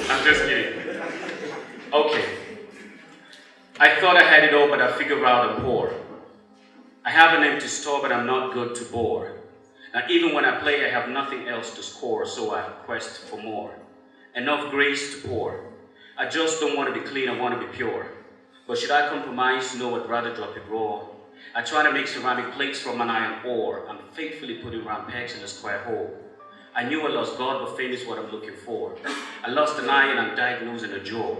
I'm just kidding. Okay. I thought I had it all, but I figured out I'm poor. I have an empty store, but I'm not good to bore. Now even when I play, I have nothing else to score, so I quest for more. Enough grace to pour. I just don't want to be clean, I want to be pure. But should I compromise? No, I'd rather drop it raw. I try to make ceramic plates from an iron ore. I'm faithfully putting round pegs in a square hole. I knew I lost God, but fame is what I'm looking for. I lost an eye and I'm diagnosed in a jaw.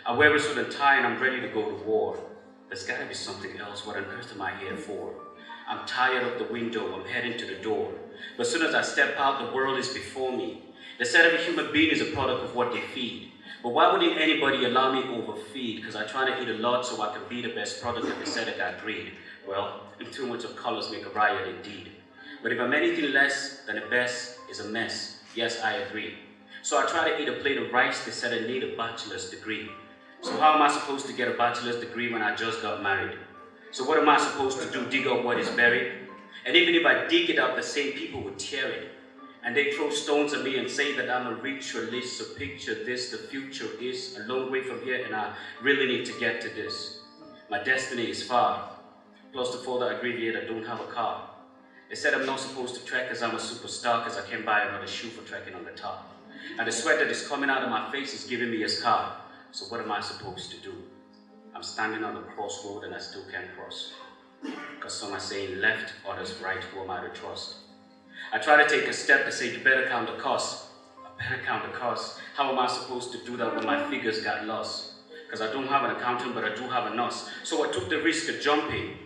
I wear a suit and tie and I'm ready to go to war. There's gotta be something else. What on earth am I here for? I'm tired of the window, I'm heading to the door. But as soon as I step out, the world is before me. They said every human being is a product of what they feed. But why wouldn't anybody allow me overfeed? Because I try to eat a lot so I can be the best product that they said I got greed. Well, if too much of colors make a riot indeed. But if I'm anything less than the best is a mess, yes, I agree. So I try to eat a plate of rice, they said I need a bachelor's degree. So how am I supposed to get a bachelor's degree when I just got married? So what am I supposed to do, dig up what is buried? And even if I dig it up, the same people would tear it. And they throw stones at me and say that I'm a ritualist, so picture this, the future is a long way from here and I really need to get to this. My destiny is far, plus the further I aggravate, I don't have a car. They said I'm not supposed to trek because I'm a superstar because I can't buy another shoe for trekking on the top. And the sweat that is coming out of my face is giving me a scar. So what am I supposed to do? I'm standing on a crossroad and I still can't cross. Because some are saying left, others right, who am I to trust? I try to take a step to say, you better count the cost. I better count the cost. How am I supposed to do that when my figures got lost? Because I don't have an accountant, but I do have a nurse. So I took the risk of jumping.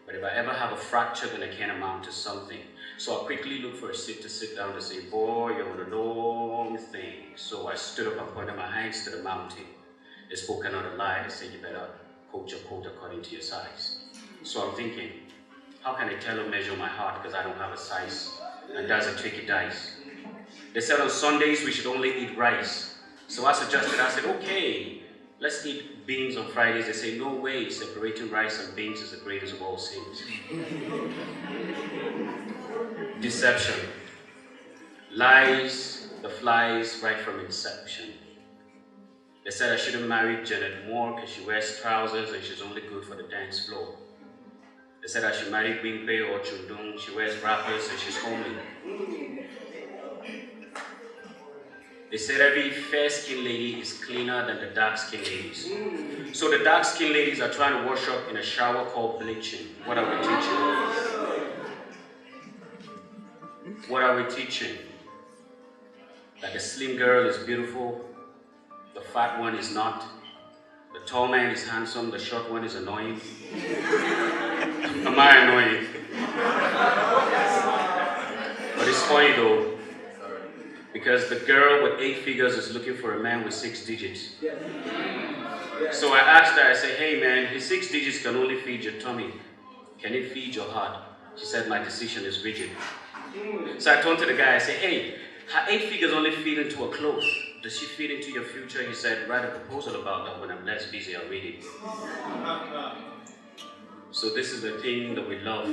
But if I ever have a fracture, then I can't amount to something. So I quickly looked for a seat to sit down to say, boy, you're on a long thing. So I stood up and pointed my hands to the mountain. They spoke another lie. They said, you better coat your coat according to your size. So I'm thinking, how can I tell or measure my heart because I don't have a size? And that's a tricky dice. They said on Sundays we should only eat rice. So I suggested, I said, okay, let's eat beans on Fridays. They say, no way, separating rice and beans is the greatest of all sins. Deception. Lies, the flies right from inception. They said I shouldn't marry Janet Moore because she wears trousers and she's only good for the dance floor. They said I should marry Bingpe or Chundung. She wears wrappers and she's homely. They said every fair-skinned lady is cleaner than the dark-skinned ladies. So the dark-skinned ladies are trying to wash up in a shower called bleaching. What are we teaching? What are we teaching? That the slim girl is beautiful, the fat one is not. The tall man is handsome, the short one is annoying. Am I annoying? But it's funny though, because the girl with 8 figures is looking for a man with 6 digits. So I asked her, I said, hey man, his 6 digits can only feed your tummy. Can it feed your heart? She said, my decision is rigid. So I turned to the guy, I said, hey, her 8 figures only feed into a cloth. Does she feed into your future? He said, write a proposal about that when I'm less busy, I'll read it. So this is the thing that we love.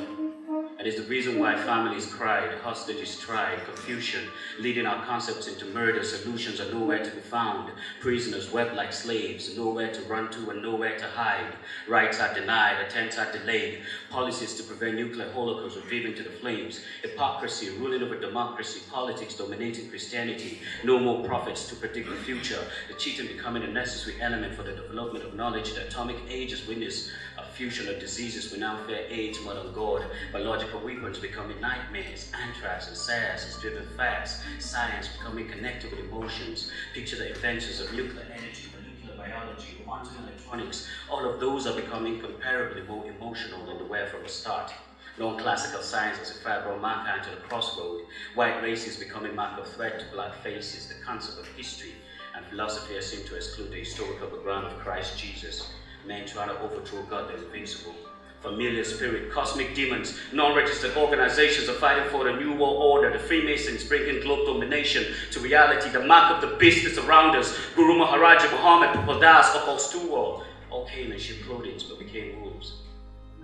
And it's the reason why families cried, hostages tried, confusion, leading our concepts into murder, solutions are nowhere to be found. Prisoners wept like slaves, nowhere to run to and nowhere to hide. Rights are denied, attempts are delayed. Policies to prevent nuclear holocaust were driven to the flames. Hypocrisy, ruling over democracy, politics dominating Christianity. No more prophets to predict the future. The cheating becoming a necessary element for the development of knowledge. The atomic age has witnessed a fusion of diseases. We now fear AIDS more than God. Biological weapons becoming nightmares. Anthrax and SARS is driven fast. Science becoming connected with emotions. Picture the inventions of nuclear energy, molecular biology, quantum electronics. All of those are becoming incomparably more emotional than they were from the start. Non-classical science as a fibro marker to the crossroad. White races becoming mark of threat to black faces. The concept of history and philosophy seem to exclude the historical background of Christ Jesus. Men trying to overthrow God, the invincible. Familiar spirit, cosmic demons, non-registered organizations are fighting for the new world order. The Freemasons bringing globe domination to reality. The mark of the beast is around us. Guru Maharaja Muhammad, Pupil Das, Upal Stewart, all came in sheep clothing but became wolves.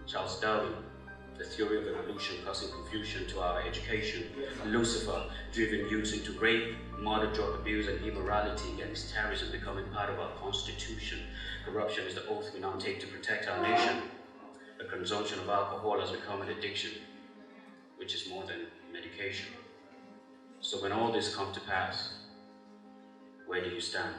Charles Darwin, the theory of evolution causing confusion to our education, Lucifer driven youths into rape, murder, drug abuse, and immorality, gangsterism becoming part of our constitution. Corruption is the oath we now take to protect our nation. The consumption of alcohol has become an addiction, which is more than medication. So when all this comes to pass, where do you stand?